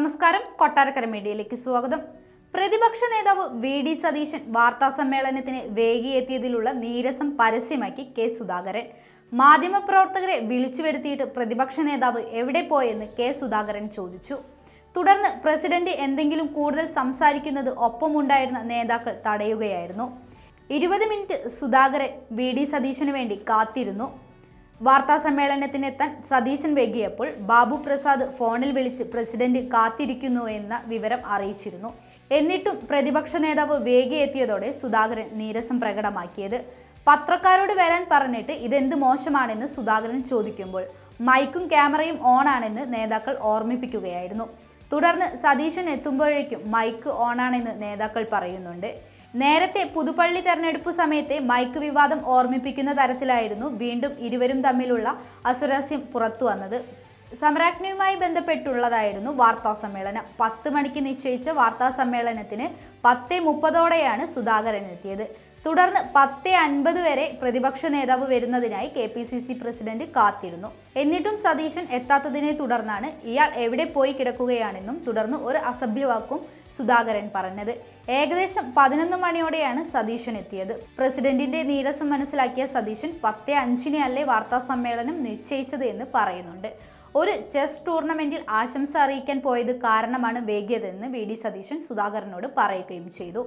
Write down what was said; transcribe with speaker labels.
Speaker 1: നമസ്കാരം, കൊട്ടാരക്കര മീഡിയയിലേക്ക് സ്വാഗതം. പ്രതിപക്ഷ നേതാവ് വി.ഡി. സതീശൻ വാർത്താ സമ്മേളനത്തിന് വേഗിയെത്തിയതിലുള്ള നീരസം പരസ്യമാക്കി കെ. സുധാകരൻ. മാധ്യമപ്രവർത്തകരെ വിളിച്ചു വരുത്തിയിട്ട് പ്രതിപക്ഷ നേതാവ് എവിടെ പോയെന്ന് കെ. സുധാകരൻ ചോദിച്ചു. തുടർന്ന് പ്രസിഡന്റ് എന്തെങ്കിലും കൂടുതൽ സംസാരിക്കുന്നത് ഒപ്പമുണ്ടായിരുന്ന നേതാക്കൾ തടയുകയായിരുന്നു. 20 മിനിറ്റ് സുധാകരൻ വി.ഡി. സതീശന് വേണ്ടി കാത്തിരുന്നു. വാർത്താ സമ്മേളനത്തിനെത്താൻ സതീശൻ വൈകിയപ്പോൾ ബാബു പ്രസാദ് ഫോണിൽ വിളിച്ച് പ്രസിഡന്റ് കാത്തിരിക്കുന്നു എന്ന വിവരം അറിയിച്ചിരുന്നു. എന്നിട്ടും പ്രതിപക്ഷ നേതാവ് വേഗിയെത്തിയതോടെ സുധാകരൻ നീരസം പ്രകടമാക്കിയത്. പത്രക്കാരോട് വരാൻ പറഞ്ഞിട്ട് ഇതെന്ത് മോശമാണെന്ന് സുധാകരൻ ചോദിക്കുമ്പോൾ മൈക്കും ക്യാമറയും ഓണാണെന്ന് നേതാക്കൾ ഓർമ്മിപ്പിക്കുകയായിരുന്നു. തുടർന്ന് സതീശൻ എത്തുമ്പോഴേക്കും മൈക്ക് ഓണാണെന്ന് നേതാക്കൾ പറയുന്നുണ്ട്. നേരത്തെ പുതുപ്പള്ളി തെരഞ്ഞെടുപ്പ് സമയത്തെ മൈക്ക് വിവാദം ഓർമ്മിപ്പിക്കുന്ന തരത്തിലായിരുന്നു വീണ്ടും ഇരുവരും തമ്മിലുള്ള അസ്വാരസ്യം പുറത്തു വന്നത്. സമരാജ്ഞിയുമായി ബന്ധപ്പെട്ടുള്ളതായിരുന്നു വാർത്താ സമ്മേളനം. 10 മണിക്ക് നിശ്ചയിച്ച വാർത്താ സമ്മേളനത്തിന് 10:30 സുധാകരൻ എത്തിയത്. തുടർന്ന് 10:50 വരെ പ്രതിപക്ഷ നേതാവ് വരുന്നതിനായി KPCC പ്രസിഡന്റ് കാത്തിരുന്നു. എന്നിട്ടും സതീശൻ എത്താത്തതിനെ തുടർന്നാണ് ഇയാൾ എവിടെ പോയി കിടക്കുകയാണെന്നും തുടർന്ന് ഒരു അസഭ്യവാക്കും സുധാകരൻ പറഞ്ഞത്. ഏകദേശം 11 മണിയോടെയാണ് സതീശൻ എത്തിയത്. പ്രസിഡന്റിന്റെ നീരസം മനസ്സിലാക്കിയ സതീശൻ 10:05 വാർത്താ സമ്മേളനം നിശ്ചയിച്ചത് എന്ന് പറയുന്നുണ്ട്. ഒരു ചെസ് ടൂർണമെന്റിൽ ആശംസ അറിയിക്കാൻ പോയത് കാരണമാണ് വൈകിയതെന്ന് വി.ഡി. സതീശൻ സുധാകരനോട് പറയുകയും ചെയ്തു.